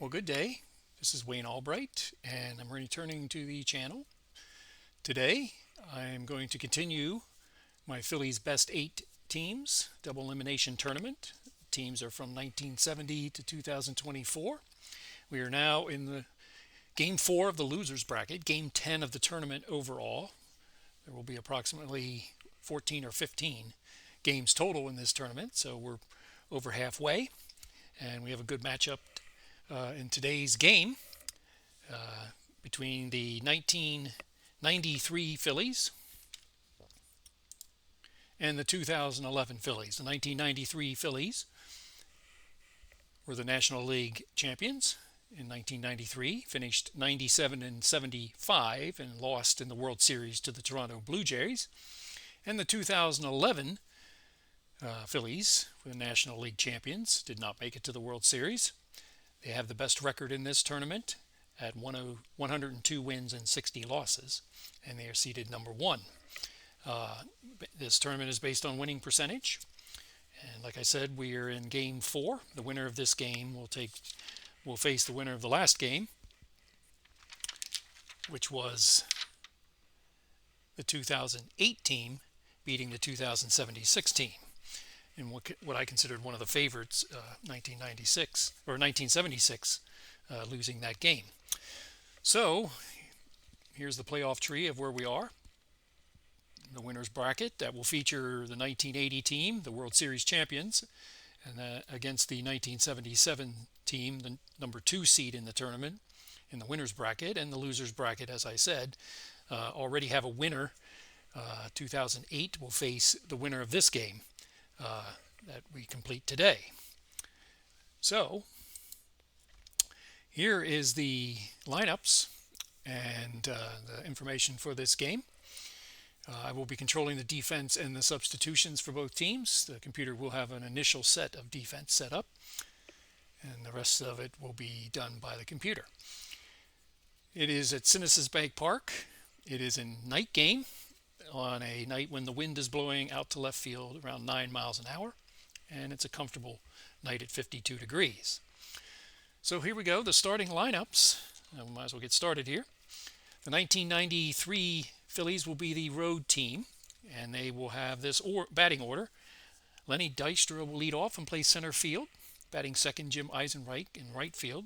Well, good day. This is Wayne Albright, and I'm returning to the channel. Today, I'm going to continue my Phillies best 8 teams double elimination tournament. Teams are from 1970 to 2024. We are now in the game 4 of the losers bracket, game 10 of the tournament overall. There will be approximately 14 or 15 games total in this tournament, so we're over halfway, and we have a good matchup in today's game between the 1993 Phillies and the 2011 Phillies. The 1993 Phillies were the National League champions in 1993, finished 97-75 and lost in the World Series to the Toronto Blue Jays. And the 2011 Phillies were the National League champions, did not make it to the World Series. They have the best record in this tournament at 102 wins and 60 losses, and they are seeded number 1. This tournament is based on winning percentage, and like I said, we are in game 4. The winner of this game will face the winner of the last game, which was the 2008 team beating the 2076 team. In what I considered one of the favorites, 1996 or 1976, losing that game. So here's the playoff tree of where we are. The winner's bracket that will feature the 1980 team, the World Series champions, and against the 1977 team, the number 2 seed in the tournament in the winner's bracket, and the loser's bracket, as I said, already have a winner. 2008 will face the winner of this game that we complete today. So here is the lineups and the information for this game. I will be controlling the defense and the substitutions for both teams. The computer will have an initial set of defense set up, and the rest of it will be done by the computer. It is at Citizens Bank Park. It is a night game on a night when the wind is blowing out to left field around 9 miles an hour, and it's a comfortable night at 52 degrees. So here we go, the starting lineups. We might as well get started here. The 1993 Phillies will be the road team, and they will have this batting order. Lenny Dykstra will lead off and play center field. Batting second, Jim Eisenreich in right field.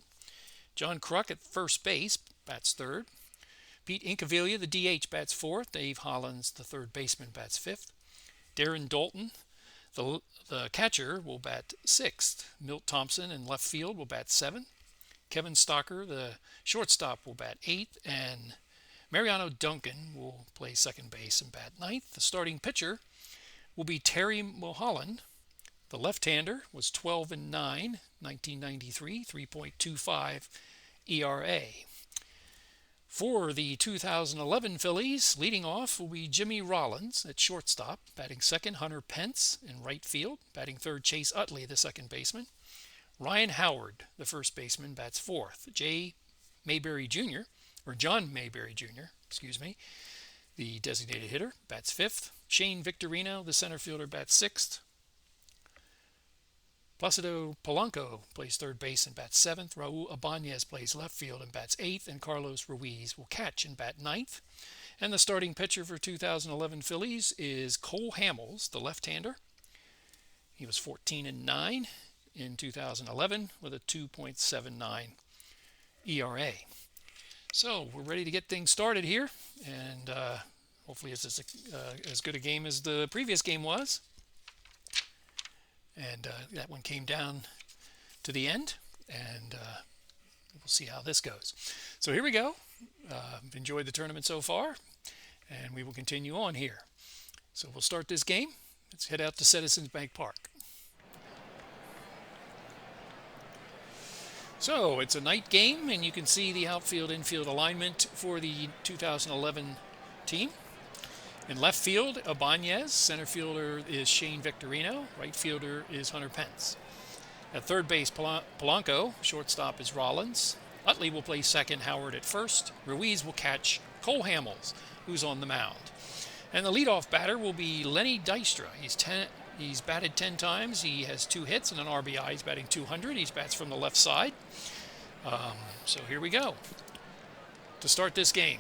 John Kruk at first base, bats third. Pete Incaviglia, the DH, bats fourth. Dave Hollins, the third baseman, bats fifth. Darren Daulton, the catcher, will bat sixth. Milt Thompson in left field will bat seventh. Kevin Stocker, the shortstop, will bat eighth. And Mariano Duncan will play second base and bat ninth. The starting pitcher will be Terry Mulholland. The left-hander was 12-9, 1993, 3.25 ERA. For the 2011 Phillies, leading off will be Jimmy Rollins at shortstop. Batting second, Hunter Pence in right field. Batting third, Chase Utley, the second baseman. Ryan Howard, the first baseman, bats fourth. John Mayberry Jr., the designated hitter, bats fifth. Shane Victorino, the center fielder, bats sixth. Placido Polanco plays third base and bats seventh. Raul Ibanez plays left field and bats eighth. And Carlos Ruiz will catch and bat ninth. And the starting pitcher for 2011 Phillies is Cole Hamels, the left-hander. He was 14-9 in 2011 with a 2.79 ERA. So we're ready to get things started here. And hopefully it's as good a game as the previous game was. And that one came down to the end, and we'll see how this goes. So here we go. Enjoyed the tournament so far, and we will continue on here. So we'll start this game. Let's head out to Citizens Bank Park. So it's a night game, and you can see the outfield-infield alignment for the 2011 team. In left field, Ibanez. Center fielder is Shane Victorino. Right fielder is Hunter Pence. At third base, Polanco. Shortstop is Rollins. Utley will play second, Howard at first. Ruiz will catch Cole Hamels, who's on the mound. And the leadoff batter will be Lenny Dykstra. He's batted 10 times. He has 2 hits and an RBI. He's batting 200. He bats from the left side. So here we go to start this game.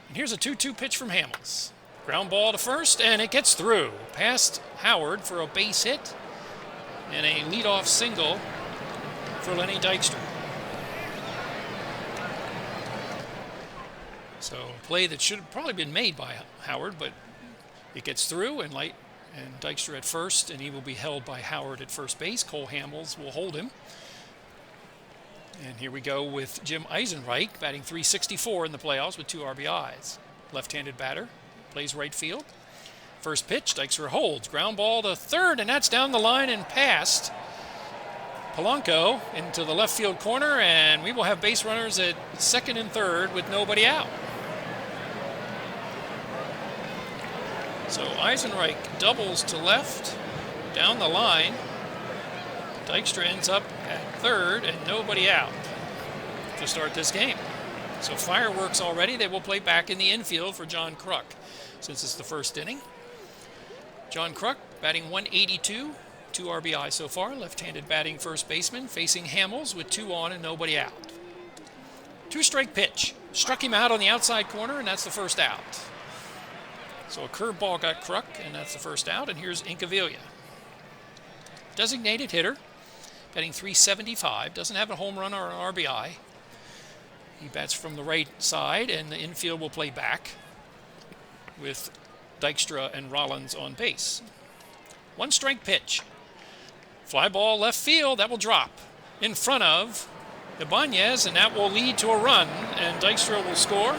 And here's a 2-2 pitch from Hamels. Ground ball to first, and it gets through. Past Howard for a base hit and a leadoff single for Lenny Dykstra. So a play that should have probably been made by Howard, but it gets through, and Dykstra at first, and he will be held by Howard at first base. Cole Hamels will hold him. And here we go with Jim Eisenreich, batting .364 in the playoffs with 2 RBIs. Left-handed batter, plays right field. First pitch, Dykstra holds. Ground ball to third, and that's down the line and past Polanco into the left field corner, and we will have base runners at second and third with nobody out. So Eisenreich doubles to left, down the line. Dykstra ends up at third and nobody out to start this game. So fireworks already. They will play back in the infield for John Kruk since it's the first inning. John Kruk batting .182, 2 RBI so far. Left-handed batting first baseman facing Hamels with 2 on and nobody out. 2-strike pitch. Struck him out on the outside corner, and that's the first out. So a curveball got Kruk, and that's the first out. And here's Incaviglia. Designated hitter, batting .375. Doesn't have a home run or an RBI. He bats from the right side, and the infield will play back with Dykstra and Rollins on base. 1-strike pitch. Fly ball left field. That will drop in front of Ibanez, and that will lead to a run, and Dykstra will score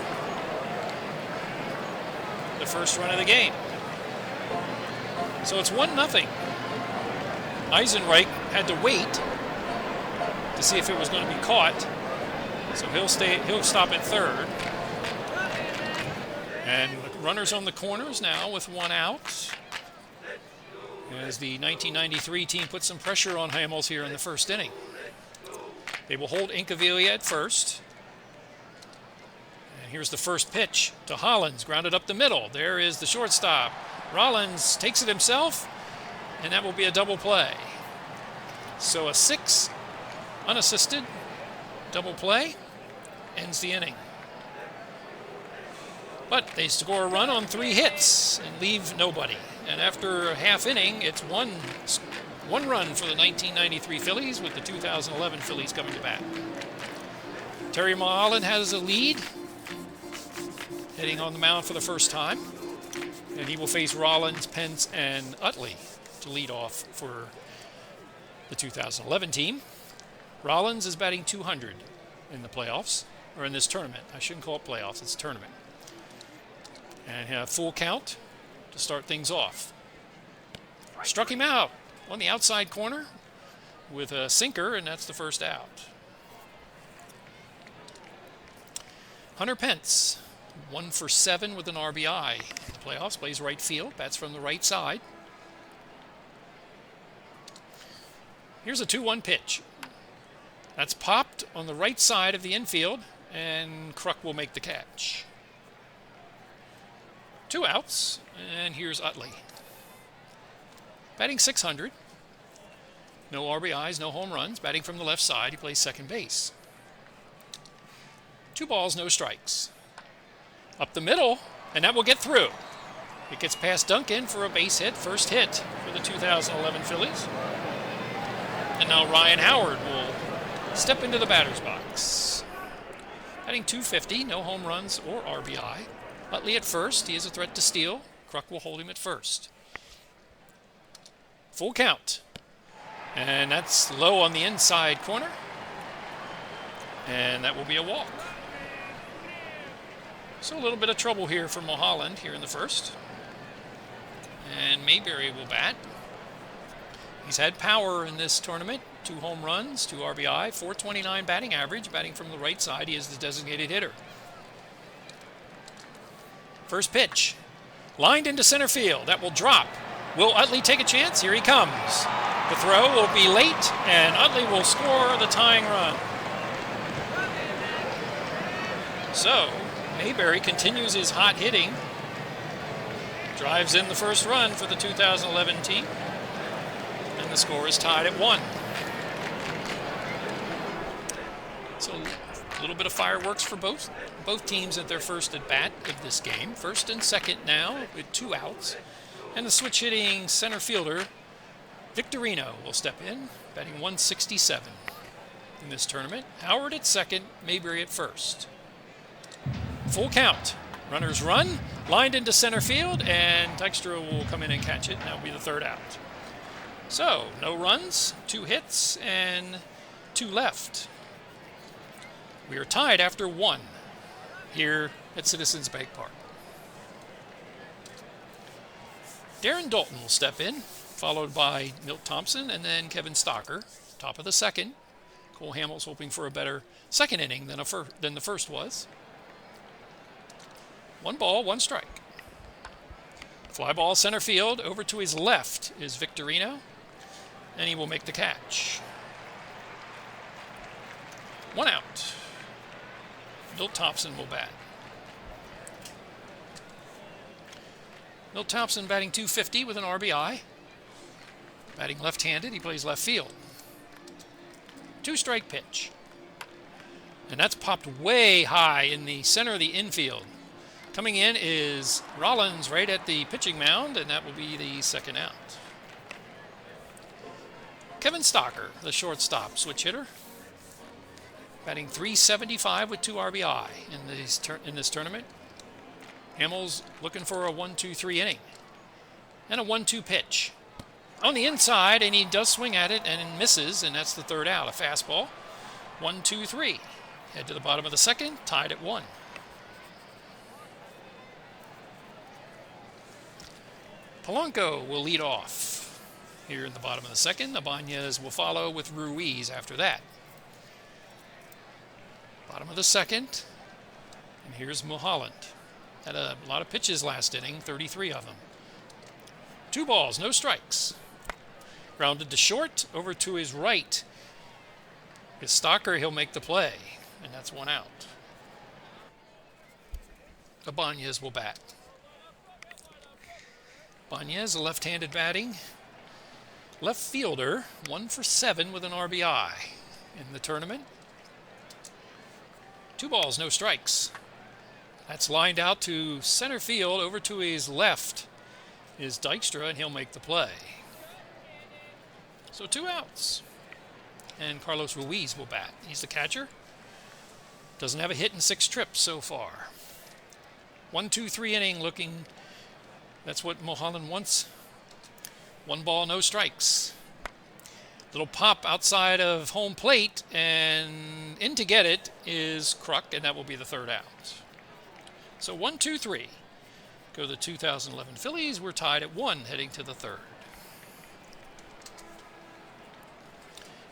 the first run of the game. So it's 1-0. Eisenreich had to wait to see if it was going to be caught. So he'll stop at third. And runners on the corners now with 1 out, as the 1993 team puts some pressure on Hamels here in the first inning. They will hold Incaviglia at first. And here's the first pitch to Hollins, grounded up the middle. There is the shortstop. Rollins takes it himself, and that will be a double play. So a 6 unassisted double play ends the inning. But they score a run on 3 hits and leave nobody. And after a half inning, it's one run for the 1993 Phillies, with the 2011 Phillies coming to bat. Terry Mulholland has a lead, heading on the mound for the first time. And he will face Rollins, Pence, and Utley to lead off for the 2011 team. Rollins is batting .200 in the playoffs, or in this tournament. I shouldn't call it playoffs, it's a tournament. And a full count to start things off. Struck him out on the outside corner with a sinker, and that's the first out. Hunter Pence, 1 for 7 with an RBI. Playoffs, plays right field, bats from the right side. Here's a 2-1 pitch. That's popped on the right side of the infield, and Kruk will make the catch. 2 outs, and here's Utley. Batting .600. No RBIs, no home runs. Batting from the left side, he plays second base. 2 balls, no strikes. Up the middle, and that will get through. It gets past Duncan for a base hit, first hit for the 2011 Phillies. And now Ryan Howard will step into the batter's box. Batting .250, no home runs or RBI. Utley at first, he is a threat to steal. Kruk will hold him at first. Full count. And that's low on the inside corner. And that will be a walk. So a little bit of trouble here for Mulholland here in the first. And Mayberry will bat. He's had power in this tournament. 2 home runs, 2 RBI, .429 batting average. Batting from the right side, he is the designated hitter. First pitch, lined into center field. That will drop. Will Utley take a chance? Here he comes. The throw will be late, and Utley will score the tying run. So, Mayberry continues his hot hitting. Drives in the first run for the 2011 team. And the score is tied at 1. So a little bit of fireworks for both teams at their first at bat of this game. First and second now with 2 outs. And the switch hitting center fielder, Victorino, will step in, batting 167 in this tournament. Howard at second, Mayberry at first. Full count. Runners run, lined into center field, and Dykstra will come in and catch it, and that will be the 3rd out. So, no runs, 2 hits, and 2 left. We are tied after 1 here at Citizens Bank Park. Darren Dalton will step in, followed by Milt Thompson and then Kevin Stocker. Top of the 2nd. Cole Hamels hoping for a better second inning than the first was. 1 ball, 1 strike. Fly ball center field. Over to his left is Victorino, and he will make the catch. 1 out. Milt Thompson will bat. Milt Thompson batting .250 with an RBI. Batting left-handed, he plays left field. 2-strike pitch. And that's popped way high in the center of the infield. Coming in is Rollins right at the pitching mound, and that will be the 2nd out. Kevin Stocker, the shortstop, switch hitter. Batting .375 with 2 RBI in this tournament. Hamels looking for a 1-2-3 inning. And a 1-2 pitch. On the inside, and he does swing at it and misses, and that's the 3rd out. A fastball. 1-2-3. Head to the bottom of the 2nd, tied at 1. Polanco will lead off here in the bottom of the 2nd. Ibanez will follow with Ruiz after that. Bottom of the 2nd, and here's Mulholland. Had a lot of pitches last inning, 33 of them. 2 balls, no strikes. Grounded to short, over to his right. His Stocker, he'll make the play, and that's 1 out. Ibanez will bat. Ibanez, a left-handed batting left fielder, 1 for 7 with an RBI in the tournament. 2 balls, no strikes. That's lined out to center field. Over to his left is Dykstra, and he'll make the play. So 2 outs. And Carlos Ruiz will bat. He's the catcher. Doesn't have a hit in 6 trips so far. 1-2-3 inning looking. That's what Mulholland wants. 1 ball, no strikes. Little pop outside of home plate, and in to get it is Kruk, and that will be the 3rd out. So 1-2-3. Go the 2011 Phillies. We're tied at 1 heading to the 3rd.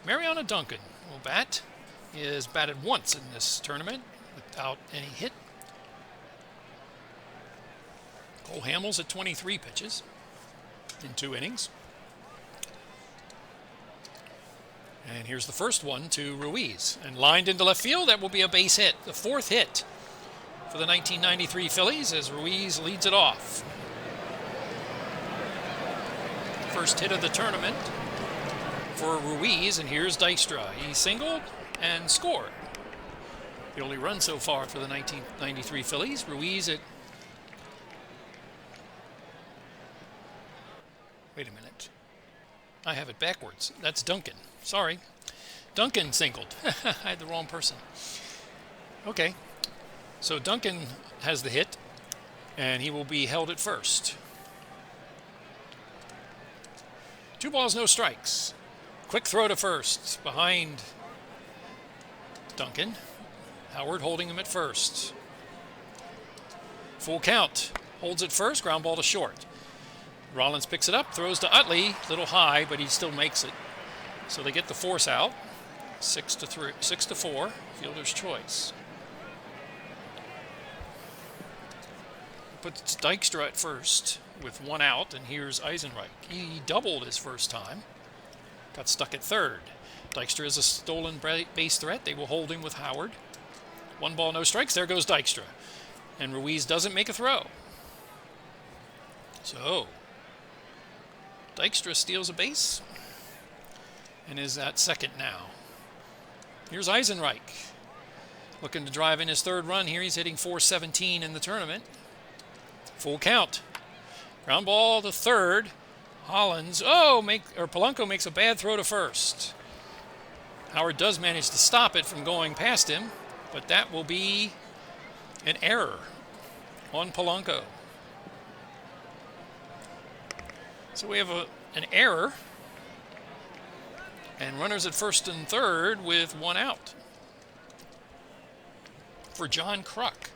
Mariana Duncan will bat. He has batted once in this tournament without any hit. Cole Hamels at 23 pitches in 2 innings. And here's the first one to Ruiz. And lined into left field, that will be a base hit. The 4th hit for the 1993 Phillies as Ruiz leads it off. First hit of the tournament for Ruiz, and here's Dykstra. He singled and scored. The only run so far for the 1993 Phillies. Ruiz at... Wait a minute. I have it backwards. That's Duncan. Sorry. Duncan singled. I had the wrong person. Okay. So Duncan has the hit, and he will be held at first. 2 balls, no strikes. Quick throw to first behind Duncan. Howard holding him at first. Full count. Holds it first, ground ball to short. Rollins picks it up, throws to Utley. Little high, but he still makes it. So they get the force out. 6-4. Fielder's choice. Puts Dykstra at first with 1 out, and here's Eisenreich. He doubled his first time. Got stuck at 3rd. Dykstra is a stolen base threat. They will hold him with Howard. 1 ball, no strikes. There goes Dykstra. And Ruiz doesn't make a throw. So Dykstra steals a base and is at 2nd now. Here's Eisenreich. looking to drive in his third run here. He's hitting .417 in the tournament. Full count. Ground ball to third. Hollins. Polanco makes a bad throw to first. Howard does manage to stop it from going past him, but that will be an error on Polanco. So we have an error, and runners at first and third with one out for John Kruk.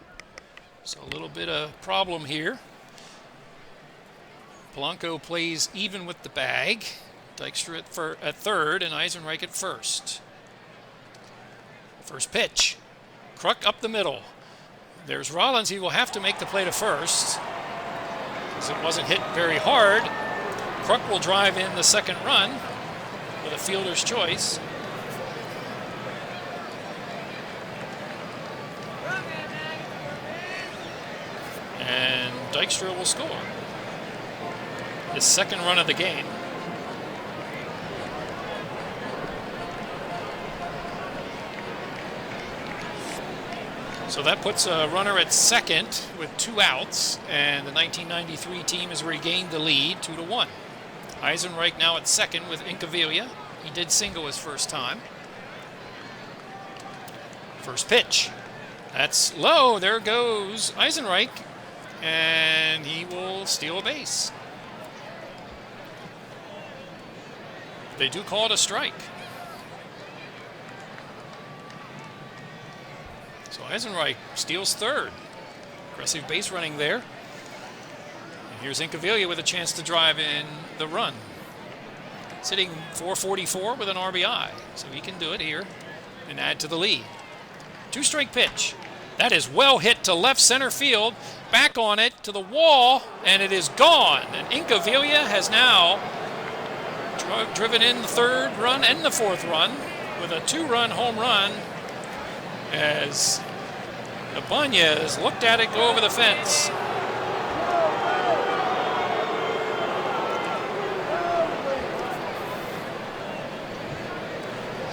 So a little bit of problem here. Polanco plays even with the bag. Dykstra at third and Eisenreich at first. First pitch. Kruk up the middle. There's Rollins. He will have to make the play to first, because it wasn't hit very hard. Kruk will drive in the second run with a fielder's choice. And Dykstra will score his second run of the game. So that puts a runner at second with 2 outs, and the 1993 team has regained the lead 2-1. Eisenreich now at second with Incaviglia. He did single his first time. First pitch. That's low. There goes Eisenreich, and he will steal a base. They do call it a strike. So Eisenreich steals third. Aggressive base running there. And here's Incaviglia with a chance to drive in the run. Sitting .444 with an RBI. So he can do it here and add to the lead. 2-strike pitch. That is well hit to left center field. Back on it to the wall, and it is gone. And Incaviglia has now driven in the third run and the fourth run with a 2-run home run, as Ibanez looked at it go over the fence.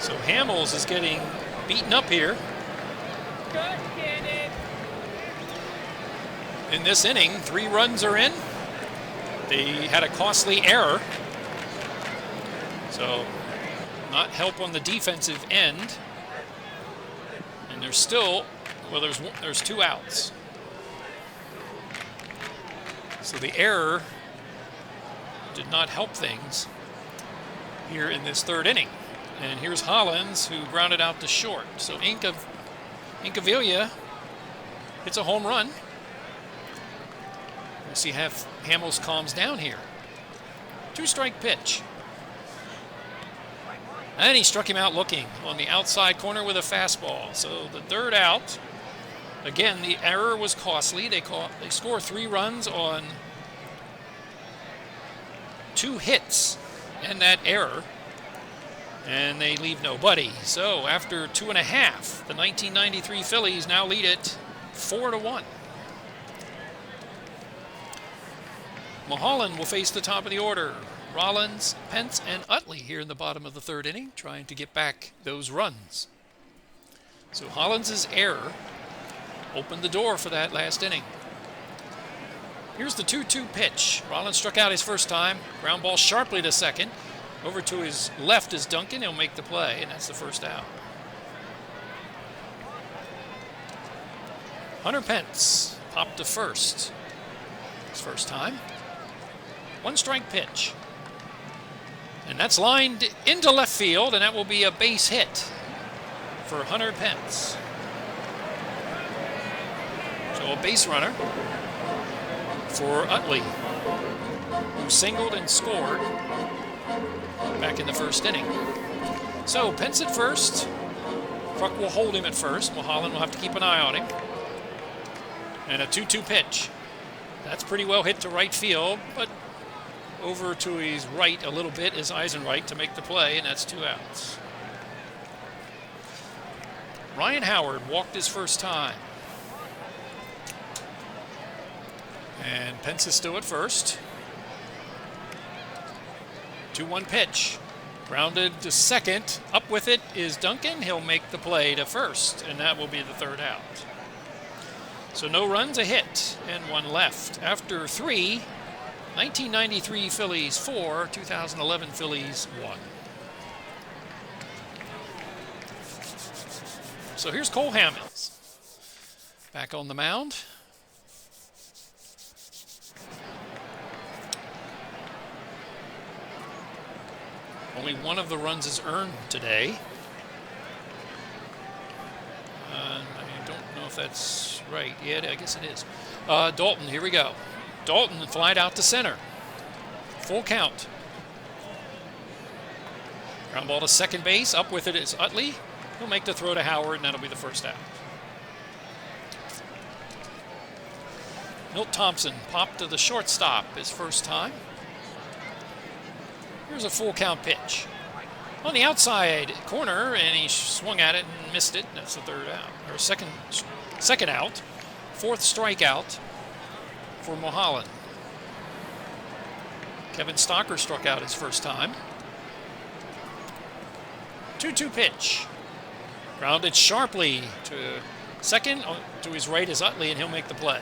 So Hamels is getting beaten up here. In this inning, 3 runs are in. They had a costly error. So not help on the defensive end. And there's still, there's 2 outs. So the error did not help things here in this third inning. And here's Hollins, who grounded out to short. So Incaviglia hits a home run. We'll see if Hamels calms down here. 2-strike pitch. And he struck him out looking on the outside corner with a fastball. So the third out. Again, the error was costly. They score 3 runs on 2 hits and that error. And they leave nobody. So after 2.5, the 1993 Phillies now lead it 4-1. Mulholland will face the top of the order. Rollins, Pence, and Utley here in the bottom of the third inning, trying to get back those runs. So Hollins's error opened the door for that last inning. Here's the 2-2 pitch. Rollins struck out his first time. Ground ball sharply to second. Over to his left is Duncan. He'll make the play, and that's the first out. Hunter Pence popped to first his first time. 1-strike pitch. And that's lined into left field, and that will be a base hit for Hunter Pence. So a base runner for Utley, who singled and scored back in the first inning. So Pence at first. Kruk will hold him at first. Mulholland will have to keep an eye on him. And a 2-2 pitch. That's pretty well hit to right field, but over to his right a little bit is Eisenreich to make the play, and that's 2 outs. Ryan Howard walked his first time. And Pence is still at first. 2-1 pitch. Grounded to second. Up with it is Duncan. He'll make the play to first, and that will be the third out. So no runs, a hit, and one left. After 3, 1993 Phillies 4, 2011 Phillies 1. So here's Cole Hamels back on the mound. Only one of the runs is earned today. I don't know if that's right. Yeah, I guess it is. Dalton, here we go. Dalton flied out to center. Full count. Ground ball to second base. Up with it is Utley. He'll make the throw to Howard, and that'll be the first out. Milt Thompson popped to the shortstop his first time. Here's a full count pitch. On the outside corner, and he swung at it and missed it. That's the third out, or second out. Fourth strikeout for Mulholland. Kevin Stocker struck out his first time. 2-2 pitch. Grounded sharply to second. To his right is Utley, and he'll make the play.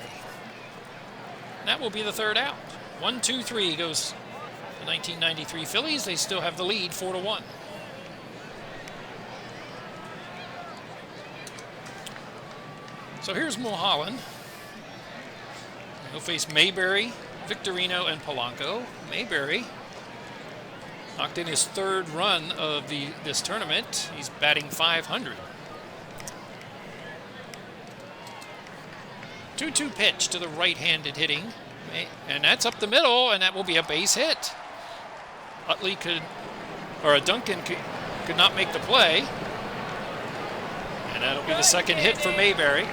And that will be the third out. 1-2-3 goes the 1993 Phillies. They still have the lead, 4-1. So here's Mulholland. He'll face Mayberry, Victorino, and Polanco. Mayberry knocked in his third run of this tournament. He's batting .500. 2-2 pitch to the right-handed hitting. And that's up the middle, and that will be a base hit. Duncan could not make the play. And that'll be the second hit for Mayberry,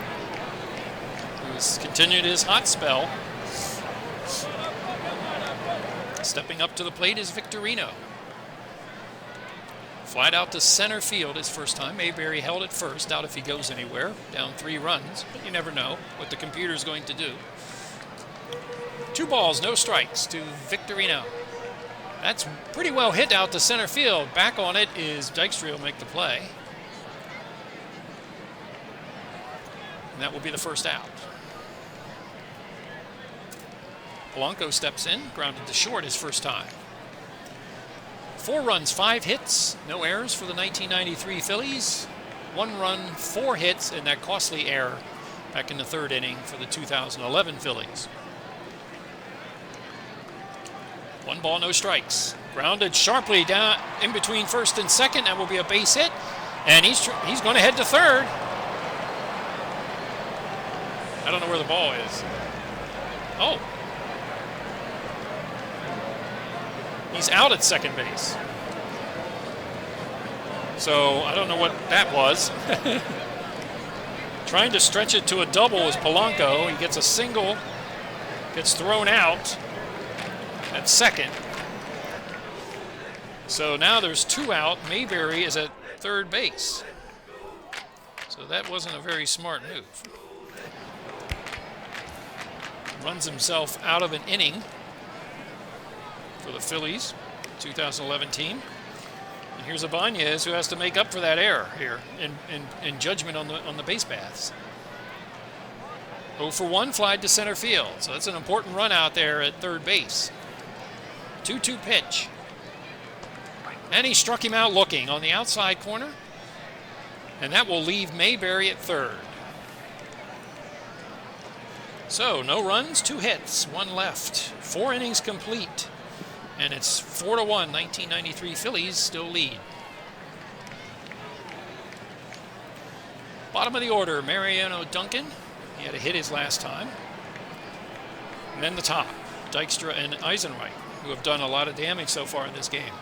who's continued his hot spell. Stepping up to the plate is Victorino. Flied out to center field his first time. Mayberry held it first. Doubt if he goes anywhere. Down 3 runs, but you never know what the computer's going to do. 2 balls, no strikes to Victorino. That's pretty well hit out to center field. Back on it is Dykstra will make the play. And that will be the first out. Polanco steps in, grounded to short his first time. 4 runs, 5 hits, no errors for the 1993 Phillies. 1 run, 4 hits, and that costly error back in the 3rd inning for the 2011 Phillies. 1 ball, no strikes. Grounded sharply down in between first and second. That will be a base hit, and he's going to head to third. I don't know where the ball is. Oh. He's out at second base. So I don't know what that was. Trying to stretch it to a double is Polanco. He gets a single, gets thrown out at second. So now there's 2 out. Mayberry is at third base. So that wasn't a very smart move. Runs himself out of an inning for the Phillies 2011 team. And here's Ibanez, who has to make up for that error here in judgment on the base paths. 0 for 1, flied to center field. So that's an important run out there at third base. 2-2 pitch. And he struck him out looking on the outside corner. And that will leave Mayberry at third. So no runs, 2 hits, 1 left. 4 innings complete. And it's 4-1, 1993 Phillies still lead. Bottom of the order, Mariano Duncan. He had a hit his last time. And then the top, Dykstra and Eisenreich, who have done a lot of damage so far in this game.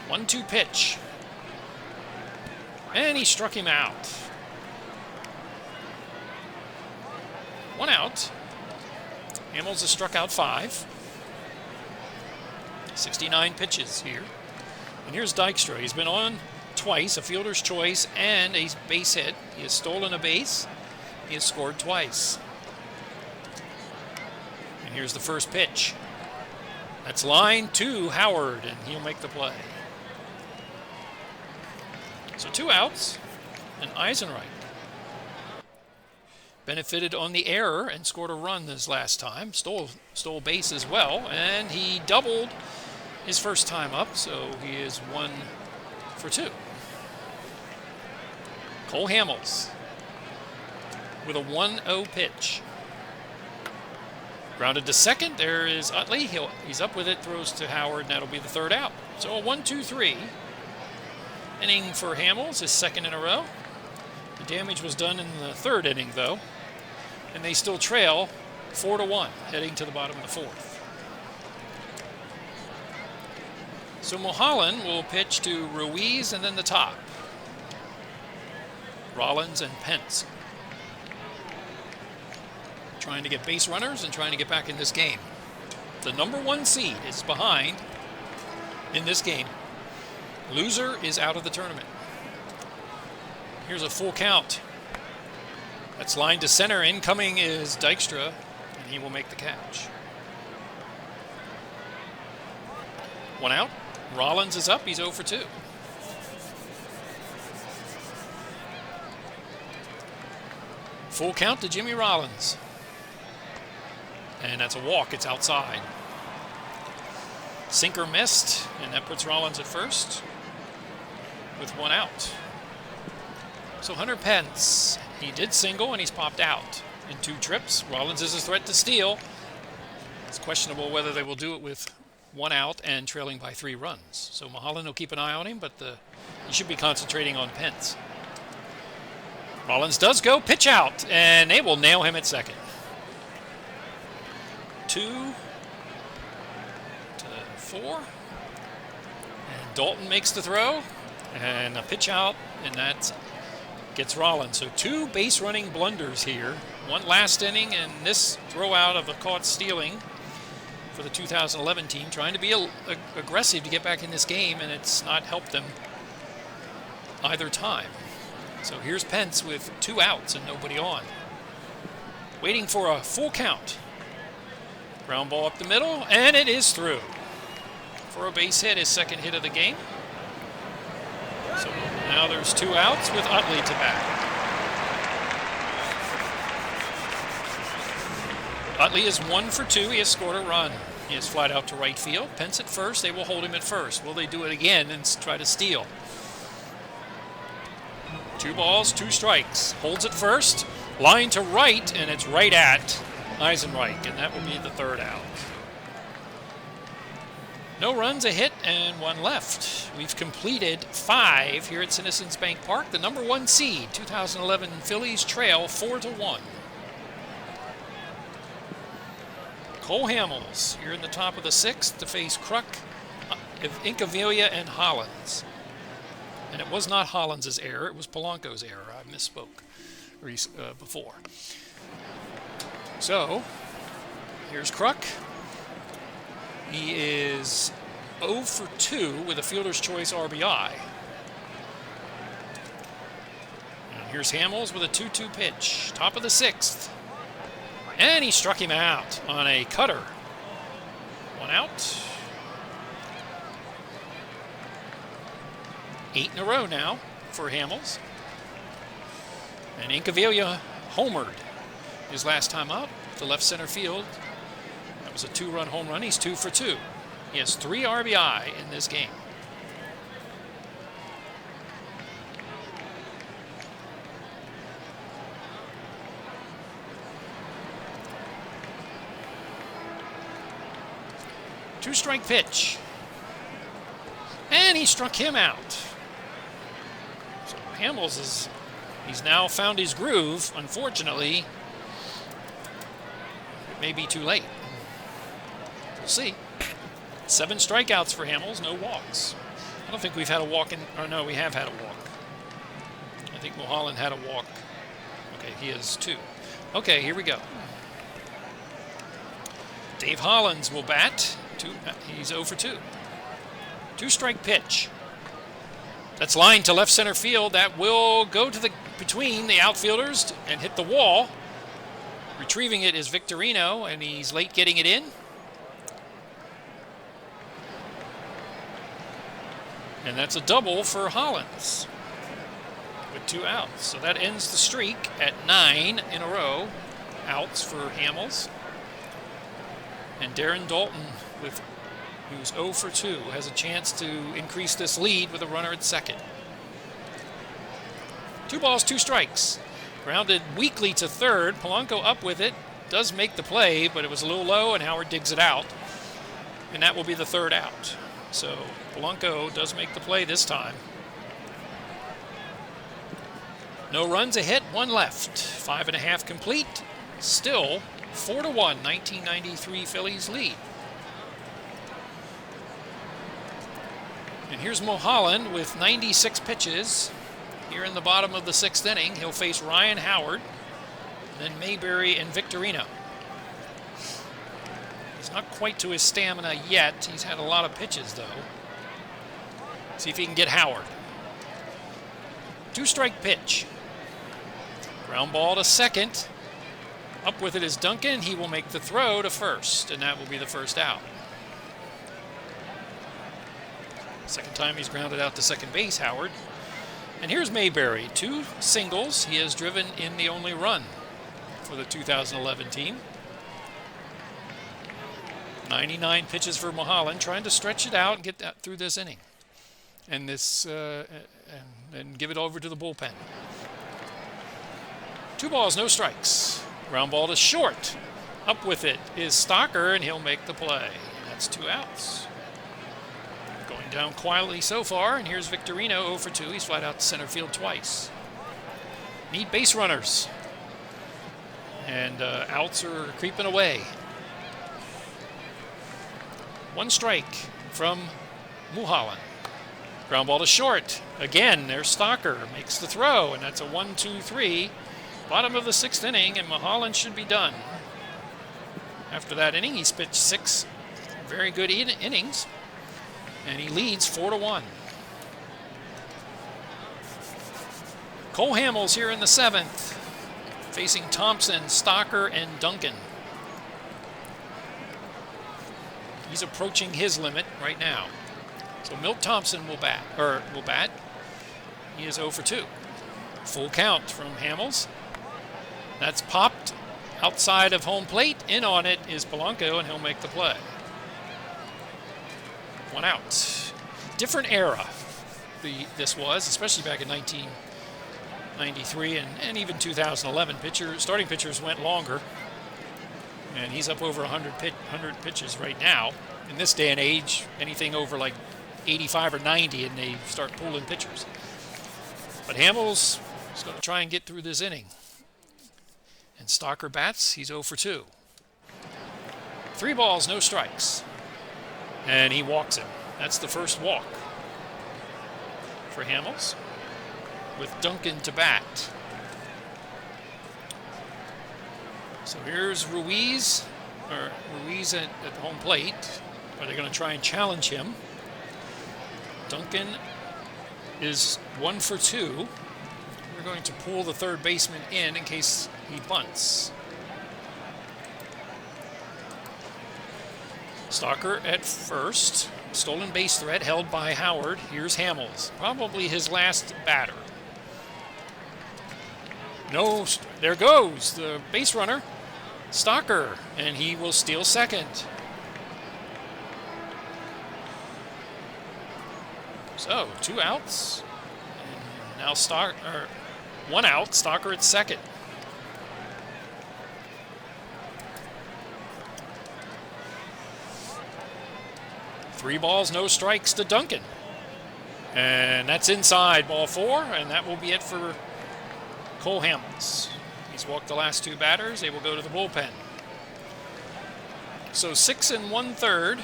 1-2 pitch. And he struck him out. 1 out. Hamels has struck out 5. 69 pitches here. And here's Dykstra. He's been on twice, a fielder's choice and a base hit. He has stolen a base. He has scored twice. And here's the first pitch. That's line to Howard, and he'll make the play. So 2 outs, and Eisenreich benefited on the error and scored a run this last time. Stole base as well, and he doubled his first time up, so he is 1 for 2. Cole Hamels with a 1-0 pitch. Grounded to second. There is Utley. He's up with it, throws to Howard, and that'll be the 3rd out. So a 1-2-3 inning for Hamels, his 2nd in a row. The damage was done in the 3rd inning, though, and they still trail 4-1, heading to the bottom of the 4th. So Mulholland will pitch to Ruiz and then the top. Rollins and Pence. Trying to get base runners and trying to get back in this game. The number 1 seed is behind in this game. Loser is out of the tournament. Here's a full count. That's line to center. Incoming is Dykstra, and he will make the catch. 1 out. Rollins is up. He's 0 for 2. Full count to Jimmy Rollins. And that's a walk. It's outside. Sinker missed, and that puts Rollins at first with 1 out. So Hunter Pence, he did single, and he's popped out in 2 trips. Rollins is a threat to steal. It's questionable whether they will do it with 1 out and trailing by 3 runs. So Mulholland will keep an eye on him, but he should be concentrating on Pence. Rollins does go, pitch out, and they will nail him at second. 2 to 4. And Dalton makes the throw, and a pitch out, and that gets Rollins. So 2 base running blunders here. 1 last inning, and this throw out of a caught stealing for the 2011 team, trying to be aggressive to get back in this game, and it's not helped them either time. So here's Pence with 2 outs and nobody on. Waiting for a full count. Ground ball up the middle, and it is through. For a base hit, his 2nd hit of the game. So now there's 2 outs with Utley to bat. Utley is 1 for 2. He has scored a run. He is flied out to right field. Pence at first. They will hold him at first. Will they do it again and try to steal? 2 balls, 2 strikes. Holds it first. Line to right, and it's right at Eisenreich, and that will be the 3rd out. No runs, a hit, and 1 left. We've completed 5 here at Citizens Bank Park. The number 1 seed, 2011 Phillies trail 4-1. Cole Hamels here in the top of the 6th to face Kruk, Incaviglia, and Hollins. And it was not Hollins' error, it was Polanco's error. I misspoke before. So, here's Kruk. He is 0 for 2 with a fielder's choice RBI. And here's Hamels with a 2-2 pitch, top of the 6th. And he struck him out on a cutter. 1 out. 8 in a row now for Hamels. And Incaviglia homered his last time out to left center field. That was a 2-run home run. He's 2 for 2. He has 3 RBI in this game. Two-strike pitch. And he struck him out. So Hamels he's now found his groove. Unfortunately, it may be too late. We'll see. 7 strikeouts for Hamels, no walks. I don't think we've had a walk in, or no, we have had a walk. I think Mulholland had a walk. Okay, he has 2. Okay, here we go. Dave Hollins will bat. He's 0 for 2. 2-strike pitch. That's lined to left center field. That will go to between the outfielders and hit the wall. Retrieving it is Victorino, and he's late getting it in. And that's a double for Hollins with 2 outs. So that ends the streak at 9 in a row outs for Hamels. And Darren Daulton, who's 0 for 2, has a chance to increase this lead with a runner at second. 2 balls, 2 strikes. Grounded weakly to third. Polanco up with it. Does make the play, but it was a little low, and Howard digs it out. And that will be the 3rd out. So Polanco does make the play this time. No runs, a hit, 1 left. 5.5 complete. Still 4-1, 1993 Phillies lead. And here's Mulholland with 96 pitches. Here in the bottom of the 6th inning, he'll face Ryan Howard, then Mayberry and Victorino. He's not quite to his stamina yet. He's had a lot of pitches, though. See if he can get Howard. 2-strike pitch. Ground ball to second. Up with it is Duncan. He will make the throw to first, and that will be the 1st out. Second time he's grounded out to second base, Howard. And here's Mayberry. 2 singles. He has driven in the only run for the 2011 team. 99 pitches for Mulholland, trying to stretch it out and get that through this inning. And and give it over to the bullpen. 2 balls, no strikes. Ground ball to short. Up with it is Stocker, and he'll make the play. That's 2 outs. Going down quietly so far, and here's Victorino 0 for 2. He's flied out to center field twice. Need base runners. And outs are creeping away. 1 strike from Mulholland. Ground ball to short. Again, there's Stocker. Makes the throw, and that's a 1-2-3. Bottom of the 6th inning, and Mulholland should be done. After that inning, he's pitched 6 very good innings, and he leads 4-1. Cole Hamels here in the 7th, facing Thompson, Stocker, and Duncan. He's approaching his limit right now. So Milt Thompson will bat. He is 0 for 2. Full count from Hamels. That's popped outside of home plate. In on it is Polanco, and he'll make the play. 1 out. Different era this was, especially back in 1993 and even 2011. Starting pitchers went longer, and he's up over 100 pitches right now. In this day and age, anything over like 85 or 90, and they start pulling pitchers. But Hamels is going to try and get through this inning. And Stocker bats. He's 0 for 2. 3 balls, no strikes. And he walks him. That's the 1st walk for Hamels, with Duncan to bat. So here's Ruiz at home plate. Are they going to try and challenge him? Duncan is 1 for 2. We're going to pull the 3rd baseman in case he bunts. Stocker at first. Stolen base threat held by Howard. Here's Hamels, probably his last batter. No, there goes the base runner, Stocker, and he will steal second. So 2 outs. And now 1 out. Stocker at second. Three balls, no strikes to Duncan. And that's inside, ball 4, and that will be it for Cole Hamels. He's walked the last 2 batters. They will go to the bullpen. So 6 1/3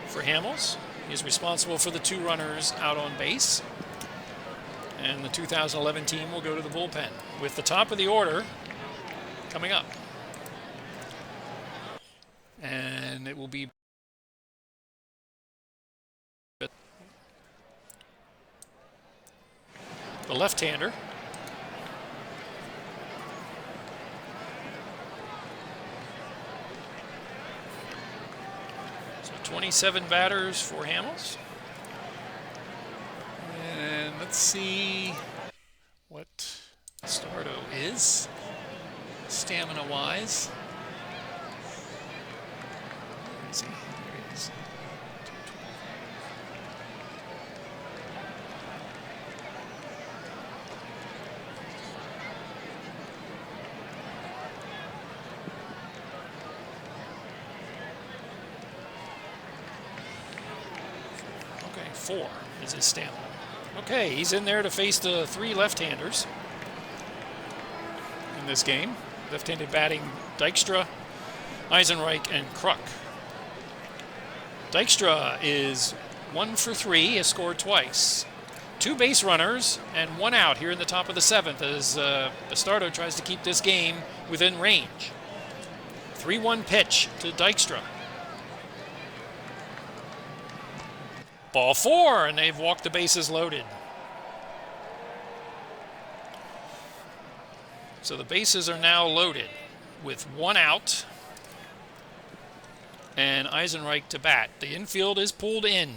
for Hamels. He's responsible for the 2 runners out on base. And the 2011 team will go to the bullpen with the top of the order coming up. And it will be the left-hander. So 27 batters for Hamels. And let's see what Stardo is, stamina-wise. Where is he? There he is. Okay, 4 is his stamina. Okay, he's in there to face the 3 left-handers in this game. Left-handed batting, Dykstra, Eisenreich, and Kruk. Dykstra is 1 for 3, has scored twice. 2 base runners and 1 out here in the top of the 7th as Bastardo tries to keep this game within range. 3-1 pitch to Dykstra. Ball 4, and they've walked the bases loaded. So the bases are now loaded with 1 out and Eisenreich to bat. The infield is pulled in.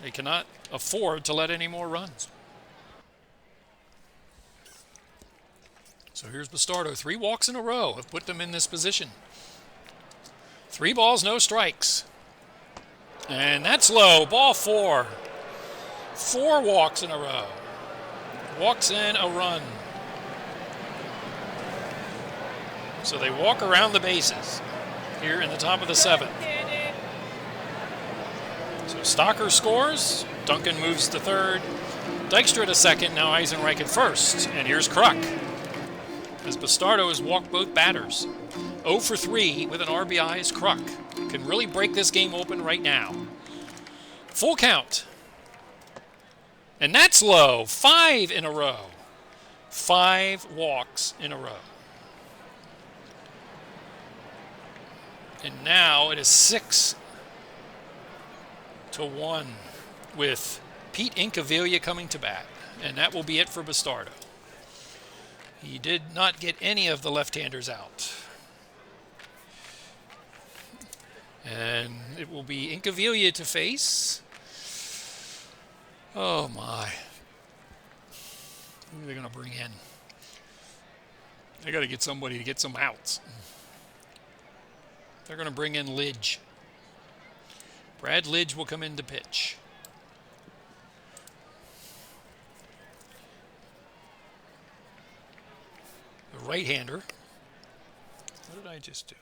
They cannot afford to let any more runs. So here's Bastardo. 3 walks in a row have put them in this position. 3 balls, no strikes. And that's low. Ball 4. 4 walks in a row. Walks in a run. So they walk around the bases here in the top of the 7th. So Stocker scores. Duncan moves to 3rd. Dykstra to 2nd. Now Eisenreich at 1st. And here's Kruk, as Bastardo has walked both batters. 0 for 3 with an RBI is Kruk. Can really break this game open right now. Full count. And that's low. 5 in a row. 5 walks in a row. And now it is 6-1 with Pete Incaviglia coming to bat. And that will be it for Bastardo. He did not get any of the left-handers out. And it will be Incaviglia to face. Oh my. Who are they going to bring in? They got to get somebody to get some outs. They're going to bring in Lidge. Brad Lidge will come in to pitch. The right-hander. What did I just do?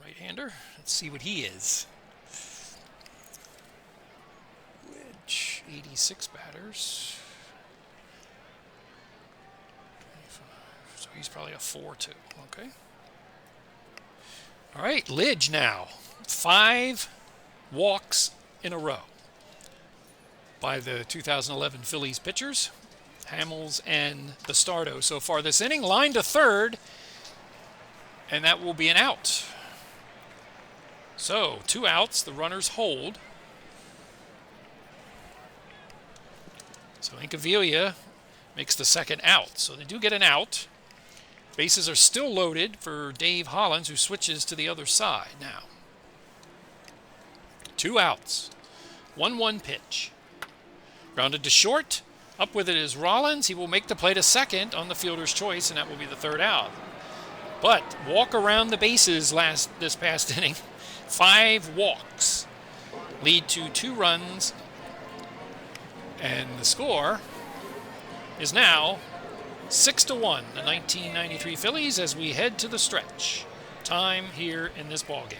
Right-hander. Let's see what he is. Lidge, 86 batters. 25. So he's probably a 4-2. Okay. All right, Lidge now. 5 walks in a row by the 2011 Phillies pitchers, Hamels and Bastardo so far this inning. Line to 3rd, and that will be an out. So 2 outs, the runners hold. So Incaviglia makes the 2nd out. So they do get an out. Bases are still loaded for Dave Hollins, who switches to the other side now. 2 outs. 1-1 pitch. Grounded to short. Up with it is Rollins. He will make the play to 2nd on the fielder's choice, and that will be the 3rd out. But walk around the bases this past inning. 5 walks lead to 2 runs, and the score is now 6-1, the 1993 Phillies, as we head to the stretch. Time here in this ball game.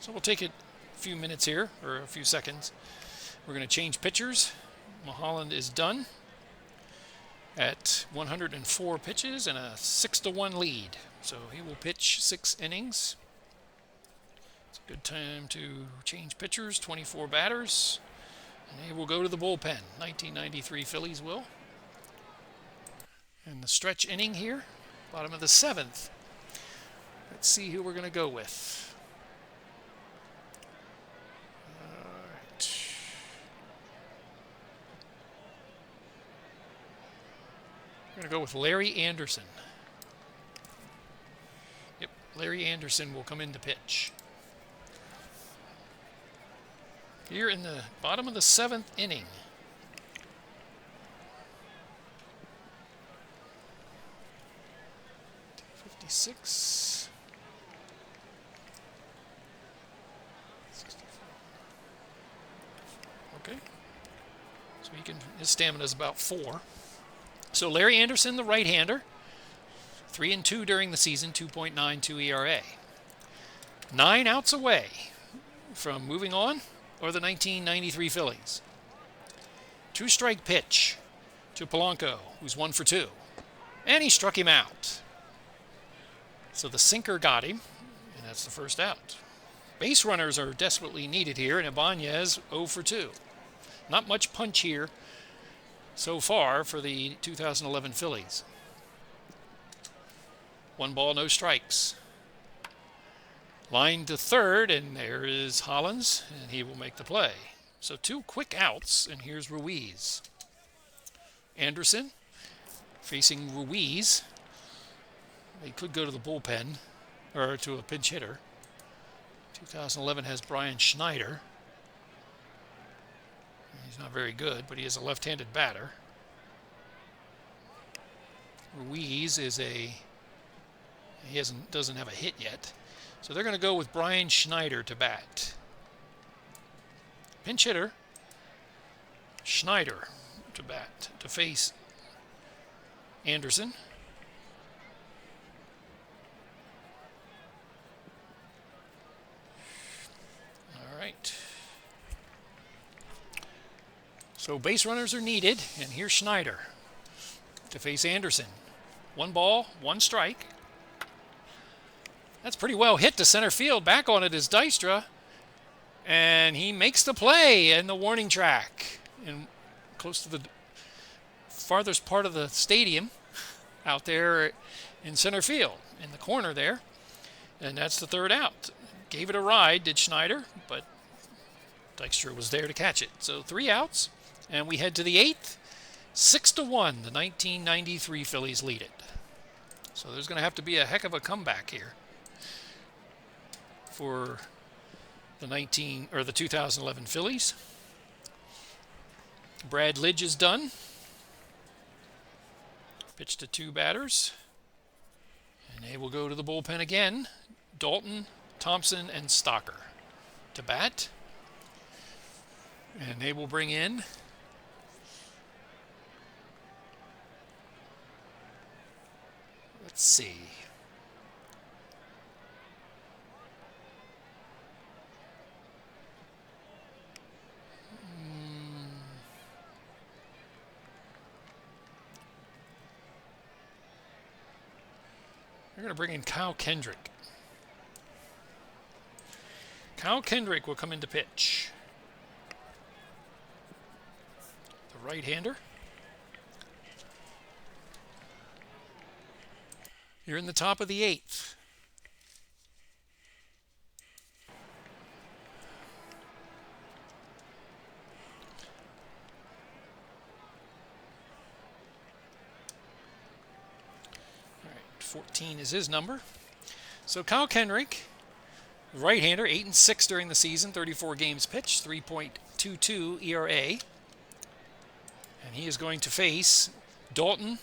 So we'll take a few minutes here, or a few seconds. We're going to change pitchers. Mulholland is done at 104 pitches and a 6-1 lead. So he will pitch 6 innings. It's a good time to change pitchers, 24 batters. And they will go to the bullpen. 1993 Phillies will. And the stretch inning here, bottom of the 7th. Let's see who we're going to go with. All right. We're going to go with Larry Anderson. Yep, Larry Anderson will come in to pitch. Here in the bottom of the 7th inning. .56. Okay. So his stamina is about 4. So Larry Anderson, the right-hander, 3-2 during the season, 2.92 ERA. 9 outs away from moving on or the 1993 Phillies. 2-strike pitch to Polanco, who's 1 for 2. And he struck him out. So the sinker got him, and that's the first out. Base runners are desperately needed here, and Ibanez 0 for 2. Not much punch here so far for the 2011 Phillies. 1 ball, no strikes. Line to third, and there is Hollins, and he will make the play. So 2 quick outs, and here's Ruiz. Anderson facing Ruiz. He could go to the bullpen, or to a pinch hitter. 2011 has Brian Schneider. He's not very good, but he is a left-handed batter. Ruiz doesn't have a hit yet. So they're going to go with Brian Schneider to bat. Pinch hitter, Schneider to bat, to face Anderson. All right. So base runners are needed, and here's Schneider to face Anderson. 1 ball, 1 strike. That's pretty well hit to center field. Back on it is Dijkstra, and he makes the play in the warning track, and close to the farthest part of the stadium, out there in center field, in the corner there, and that's the 3rd out. Gave it a ride, did Schneider, but Dijkstra was there to catch it. So 3 outs, and we head to the 8th. 6-1, the 1993 Phillies lead it. So there's going to have to be a heck of a comeback here for the 2011 Phillies. Brad Lidge is done. Pitch to 2 batters. And they will go to the bullpen again. Dalton, Thompson, and Stocker to bat. And they will bring in let's see. They're going to bring in Kyle Kendrick. Kyle Kendrick will come in to pitch. The right-hander. You're in the top of the 8th. All right, 14 is his number. So Kyle Kendrick, right-hander, 8-6 during the season, 34 games pitched, 3.22 ERA. And he is going to face Dalton,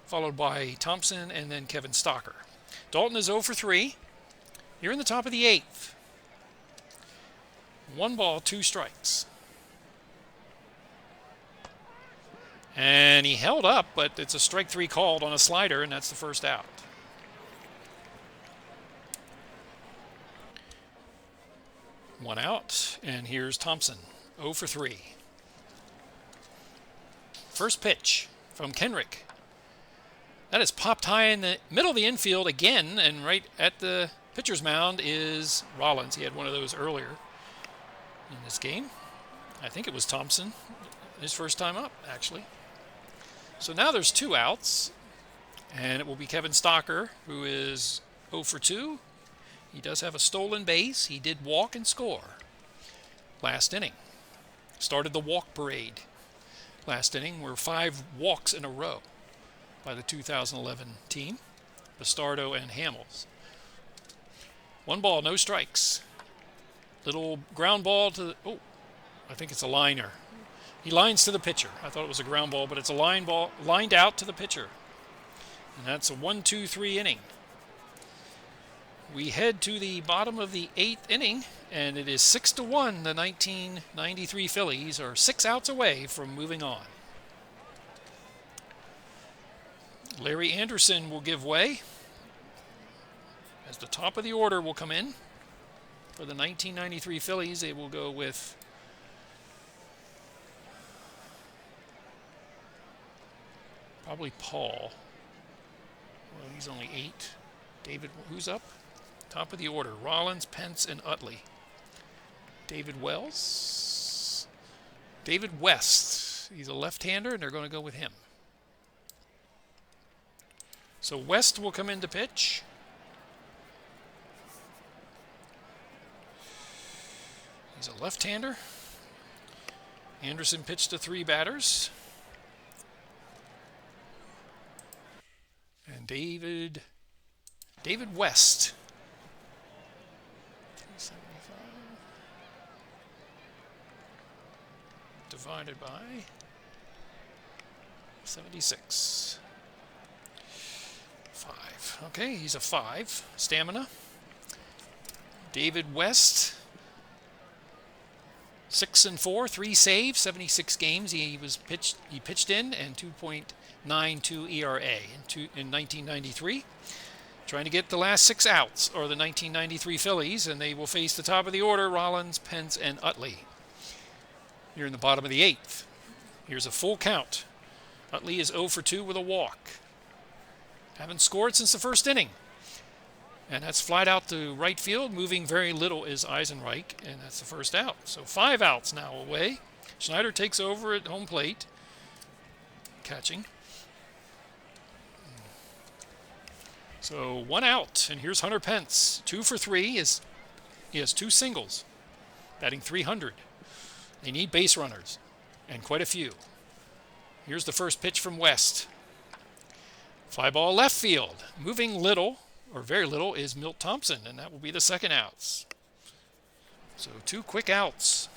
followed by Thompson, and then Kevin Stocker. Dalton is 0 for 3. You're in the top of the 8th. 1 ball, 2 strikes. And he held up, but it's a strike 3 called on a slider, and that's the first out. One out, and here's Thompson, 0 for 3. First pitch from Kendrick. That is popped high in the middle of the infield again, and right at the pitcher's mound is Rollins. He had one of those earlier in this game. I think it was Thompson, his first time up, actually. So now there's 2 outs, and it will be Kevin Stocker, who is 0 for 2. He does have a stolen base. He did walk and score last inning. Started the walk parade last inning, were 5 walks in a row by the 2011 team, Bastardo and Hamels. 1 ball, no strikes. Little ground ball to the, oh, I think it's a liner. He lines to the pitcher. I thought it was a ground ball, but it's a line ball lined out to the pitcher. And that's a 1-2-3 inning. We head to the bottom of the 8th inning, and it is 6-1. The 1993 Phillies are 6 outs away from moving on. Larry Anderson will give way as the top of the order will come in. For the 1993 Phillies, they will go with probably Paul. Well, he's only 8. David, who's up? Top of the order, Rollins, Pence, and Utley. David Wells. David West. He's a left-hander, and they're going to go with him. So West will come in to pitch. He's a left-hander. Anderson pitched to 3 batters. And David West. 375 divided by 76. 5. Okay, he's a 5. Stamina. David West. 6-4, 3 saves, 76 games. He pitched in, and 2.92 ERA in 1993. Trying to get the last 6 outs, or the 1993 Phillies, and they will face the top of the order, Rollins, Pence, and Utley. Here in the bottom of the 8th. Here's a full count. Utley is 0 for 2 with a walk. Haven't scored since the first inning. And that's flied out to right field. Moving very little is Eisenreich, and that's the first out. So 5 outs now away. Schneider takes over at home plate, catching. So 1 out, and here's Hunter Pence. 2 for 3. He has 2 singles, batting .300. They need base runners, and quite a few. Here's the first pitch from West. Fly ball left field. Moving little, or very little, is Milt Thompson, and that will be the 2nd outs. So 2 quick outs.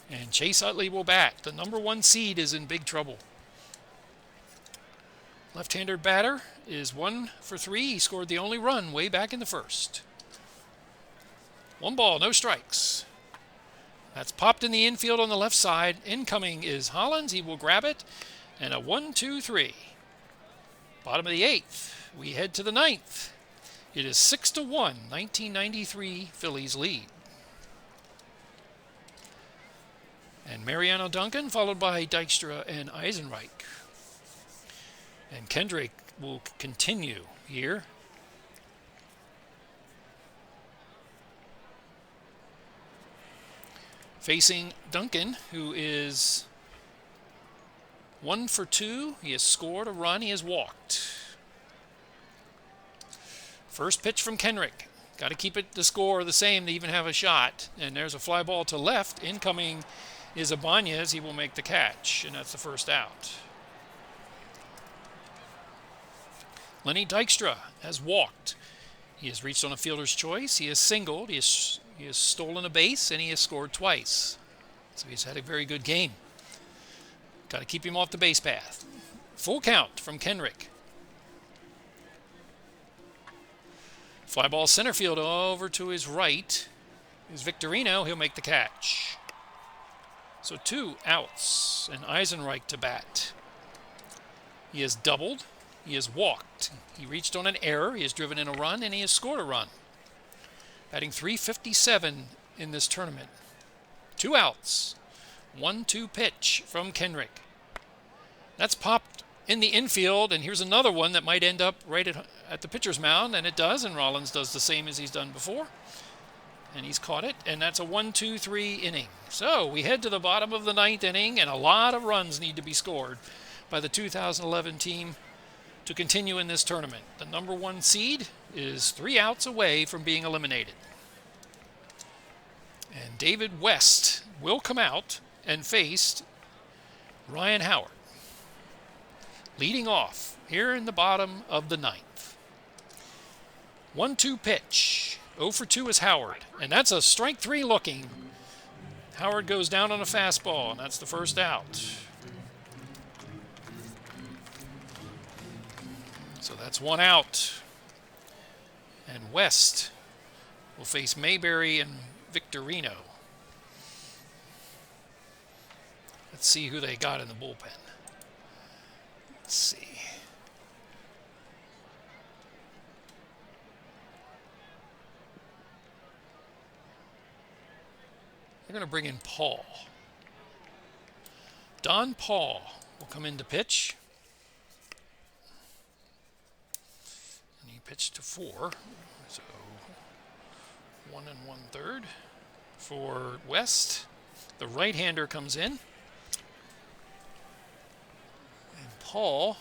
And Chase Utley will bat. The number 1 seed is in big trouble. Left-hander batter is 1 for 3. He scored the only run way back in the first. 1 ball, no strikes. That's popped in the infield on the left side. Incoming is Hollins. He will grab it. And a 1-2-3. Bottom of the 8th. We head to the 9th. It is 6-1. 1993 Phillies lead. And Mariano Duncan, followed by Dykstra and Eisenreich. And Kendrick will continue here. Facing Duncan, who is 1 for 2. He has scored a run. He has walked. First pitch from Kendrick. Got to keep the score the same to even have a shot. And there's a fly ball to left. Incoming is Ibanez. He will make the catch, and that's the first out. Lenny Dykstra has walked. He has reached on a fielder's choice. He has singled. He has stolen a base, and he has scored twice. So he's had a very good game. Got to keep him off the base path. Full count from Kendrick. Fly ball center field over to his right is Victorino. He'll make the catch. So 2 outs, and Eisenreich to bat. He has doubled. He has walked. He reached on an error. He has driven in a run, and he has scored a run. Batting .357 in this tournament. 2 outs. 1-2 pitch from Kendrick. That's popped in the infield, and here's another one that might end up right at the pitcher's mound, and it does, and Rollins does the same as he's done before. And he's caught it, and that's a 1-2-3 inning. So we head to the bottom of the 9th inning, and a lot of runs need to be scored by the 2011 team to continue in this tournament. The number 1 seed is 3 outs away from being eliminated. And David West will come out and face Ryan Howard. Leading off here in the bottom of the 9th. 1-2 pitch. 0 for 2 is Howard, and that's a strike 3 looking. Howard goes down on a fastball, and that's the first out. So that's 1 out. And West will face Mayberry and Victorino. Let's see who they got in the bullpen. Let's see. They're going to bring in Paul. Don Paul will come in to pitch. And he pitched to 4. So 1 1/3 for West. The right-hander comes in. And Paul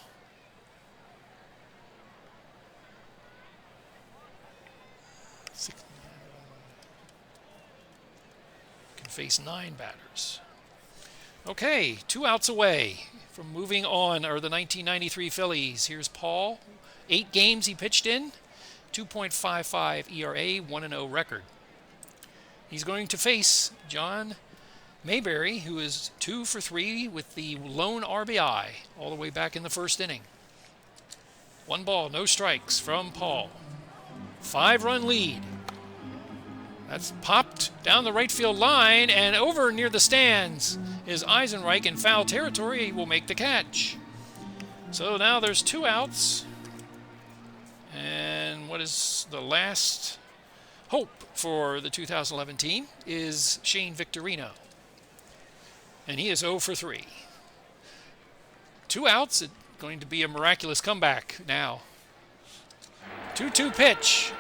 can face 9 batters. Okay, 2 outs away from moving on are the 1993 Phillies. Here's Paul. 8 games he pitched in, 2.55 ERA, 1-0 record. He's going to face John Mayberry, who is 2 for 3 with the lone RBI all the way back in the first inning. 1 ball, no strikes from Paul. 5-run lead. That's popped down the right field line, and over near the stands is Eisenreich in foul territory. He will make the catch. So now there's 2 outs. And what is the last hope for the 2011 team is Shane Victorino. And he is 0 for 3. 2 outs. It's going to be a miraculous comeback now. 2-2 pitch.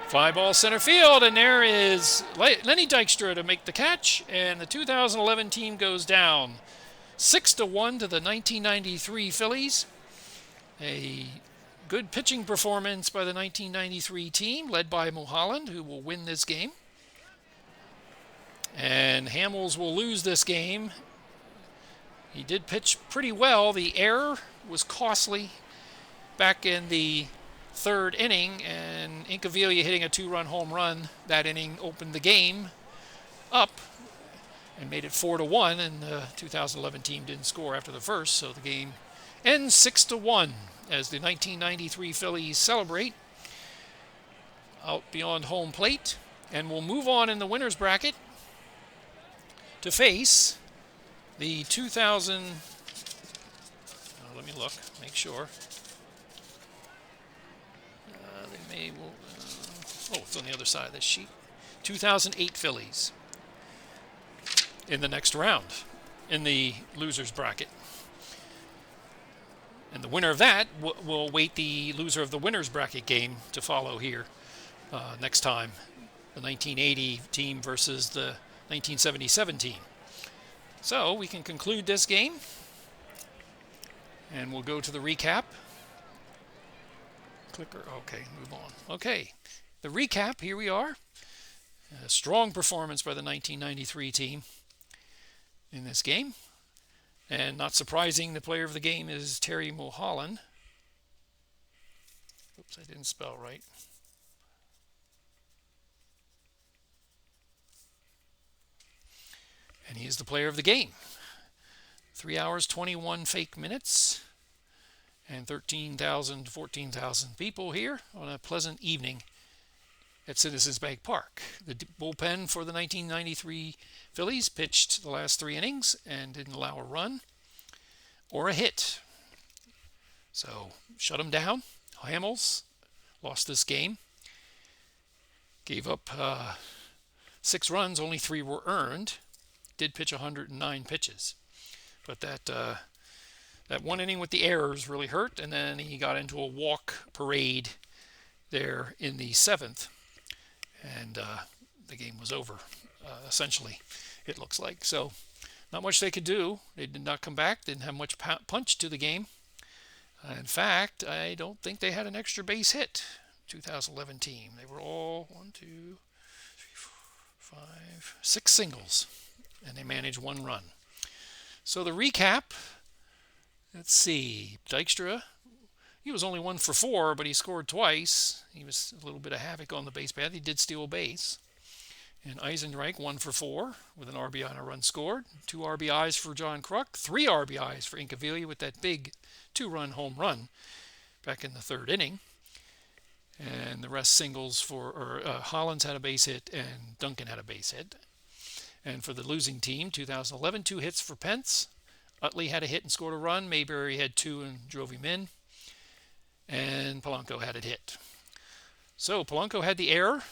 Fly ball center field, and there is Lenny Dykstra to make the catch, and the 2011 team goes down 6-1 to the 1993 Phillies. A good pitching performance by the 1993 team, led by Mulholland, who will win this game. And Hamels will lose this game. He did pitch pretty well. The error was costly back in the 3rd inning, and Incaviglia hitting a 2-run home run that inning opened the game up and made it 4-1, and the 2011 team didn't score after the first, so the game ends 6-1 as the 1993 Phillies celebrate out beyond home plate, and will move on in the winner's bracket to face the 2000. Let me look, make sure. It's on the other side of this sheet. 2008 Phillies in the next round in the loser's bracket. And the winner of that will await the loser of the winner's bracket game to follow here next time. The 1980 team versus the 1977 team. So we can conclude this game. And we'll go to the recap. Clicker. Okay, move on. Okay, the recap, here we are. A strong performance by the 1993 team in this game. And not surprising, the player of the game is Terry Mulholland. Oops, I didn't spell right. And he is the player of the game. 3 hours, 21 fake minutes. And 13,000, 14,000 people here on a pleasant evening at Citizens Bank Park. The bullpen for the 1993 Phillies pitched the last 3 innings and didn't allow a run or a hit. So shut them down. Hamels lost this game. Gave up 6 runs, only 3 were earned. Did pitch 109 pitches. But that 1 inning with the errors really hurt, and then he got into a walk parade there in the 7th, and the game was over, essentially, it looks like. So not much they could do. They did not come back, didn't have much punch to the game. In fact, I don't think they had an extra base hit, 2011 team. They were all 1, 2, 3, 4, 5, 6 singles, and they managed 1 run. So the recap, let's see, Dykstra, He was only 1 for 4, but he scored twice. He was a little bit of havoc on the base path. He did steal a base. And Eisenreich 1 for 4 with an RBI and a run scored. 2 RBIs for John Kruk. 3 RBIs for Incaviglia with that big 2-run home run back in the 3rd inning. And the rest singles for Hollins had a base hit and Duncan had a base hit. And for the losing team, 2011, 2 hits for Pence. Utley had a hit and scored a run. Mayberry had 2 and drove him in. And Polanco had a hit. So Polanco had the error,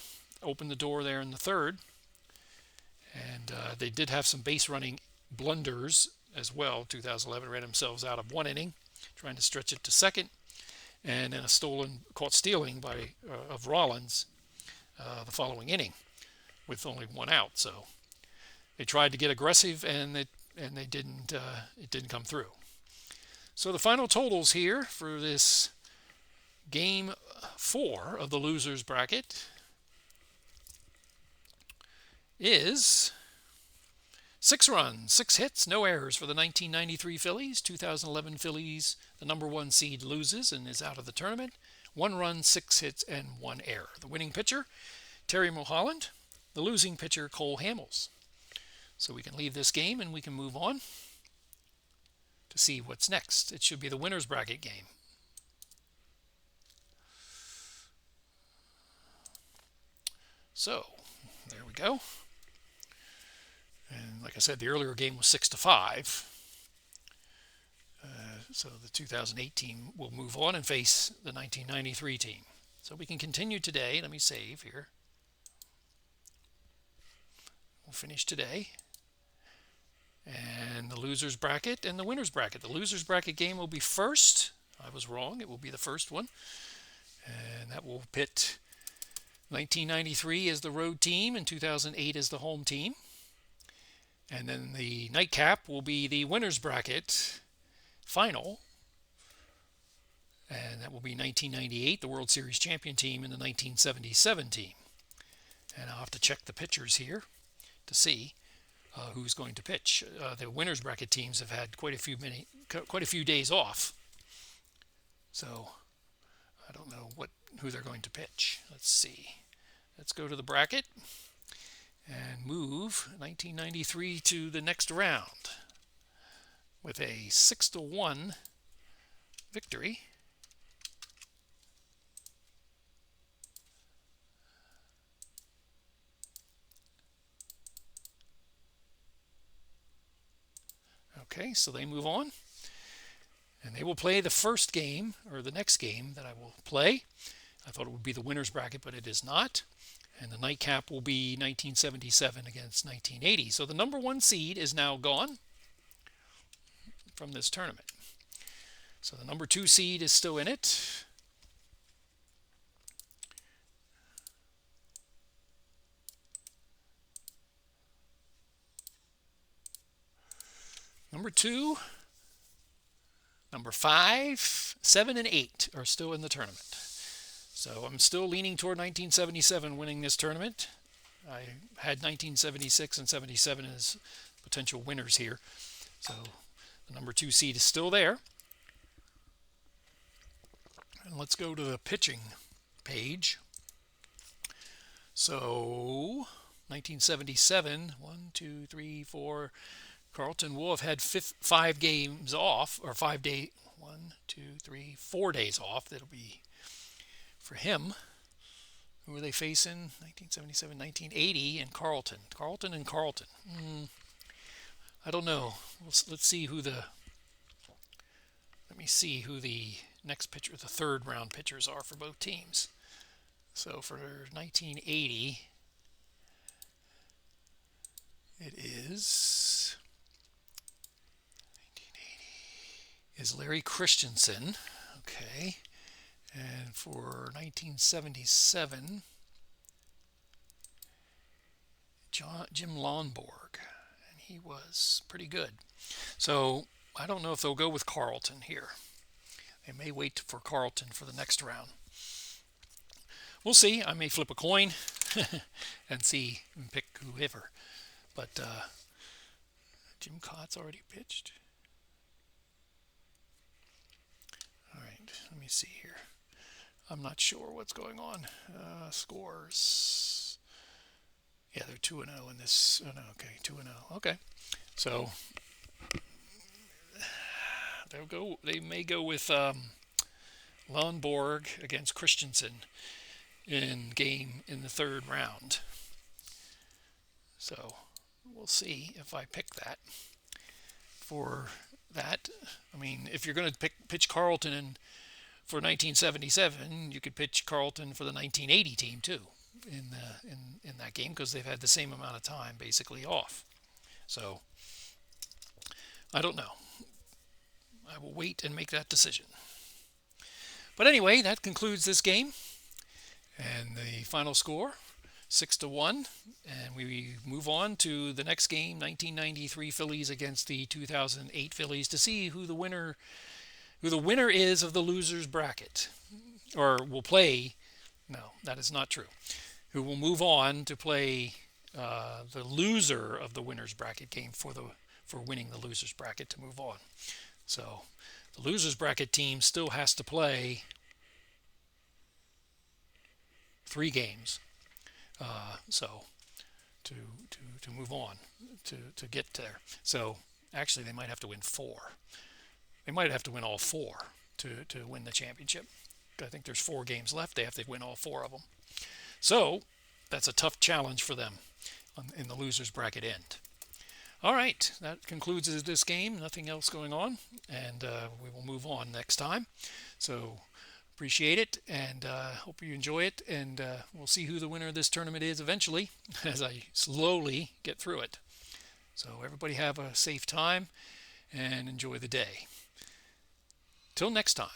opened the door there in the 3rd. And they did have some base running blunders as well. 2011 ran themselves out of 1 inning, trying to stretch it to 2nd. And then a caught stealing of Rollins the following inning with only 1 out. So they tried to get aggressive and they didn't. It didn't come through. So the final totals here for this Game 4 of the losers bracket is 6 runs, 6 hits, no errors for the 1993 Phillies. 2011 Phillies, the #1 seed, loses and is out of the tournament. 1 run, 6 hits, and 1 error. The winning pitcher, Terry Mulholland. The losing pitcher, Cole Hamels. So we can leave this game and we can move on to see what's next. It should be the winner's bracket game. So there we go. And like I said, the earlier game was 6-5. So the 2008 team will move on and face the 1993 team. So we can continue today. Let me save here. We'll finish today. And the loser's bracket and the winner's bracket. The loser's bracket game will be first. I was wrong. It will be the first one. And that will pit 1993 as the road team and 2008 as the home team. And then the nightcap will be the winner's bracket final. And that will be 1998, the World Series champion team, and the 1977 team. And I'll have to check the pitchers here to see who's going to pitch. The winner's bracket teams have had quite a few days off. So I don't know who they're going to pitch. Let's see. Let's go to the bracket and move 1993 to the next round with a 6-1 victory. Okay, so they move on. And they will play the first game, or the next game that I will play. I thought it would be the winner's bracket, but it is not. And the nightcap will be 1977 against 1980. So the #1 seed is now gone from this tournament. So the #2 seed is still in it. #2, #5, 7, and 8 are still in the tournament. So I'm still leaning toward 1977 winning this tournament. I had 1976 and 77 as potential winners here. So the #2 seed is still there. And let's go to the pitching page. So 1977, 1, 2, 3, 4. Carlton will have had 5 games off, or 5 days. 1, 2, 3, 4 days off. That'll be for him. Who are they facing? 1977, 1980, and Carlton. Carlton and Carlton. I don't know. Let's see who the. Let me see who the next pitcher, the 3rd round pitchers are for both teams. So for 1980, it is. 1980 is Larry Christensen. Okay. And for 1977, Jim Lonborg, and he was pretty good. So I don't know if they'll go with Carlton here. They may wait for Carlton for the next round. We'll see. I may flip a coin and see and pick whoever. But Jim Cott's already pitched. All right, let me me see here. I'm not sure what's going on. Scores. Yeah, they're 2-0 in this. Oh, no, okay, 2-0. Okay, so They may go with Lundborg against Christensen in the third round. So we'll see if I pick that for that. I mean, if you're going to pitch Carlton for 1977, you could pitch Carlton for the 1980 team too in that game, because they've had the same amount of time basically off. So I don't know. I will wait and make that decision. But anyway, that concludes this game. And the final score, 6-1. And we move on to the next game, 1993 Phillies against the 2008 Phillies, to see who the winner is of the losers bracket. Or will play, no, that is not true. Who will move on to play the loser of the winner's bracket game for winning the loser's bracket to move on. So the loser's bracket team still has to play 3 games. So to move on to get there. So actually they might have to win 4. They might have to win all 4 to win the championship. I think there's 4 games left. They have to win all 4 of them. So that's a tough challenge for them in the loser's bracket end. All right, that concludes this game. Nothing else going on, and we will move on next time. So appreciate it, and hope you enjoy it, and we'll see who the winner of this tournament is eventually as I slowly get through it. So everybody have a safe time and enjoy the day. Till next time.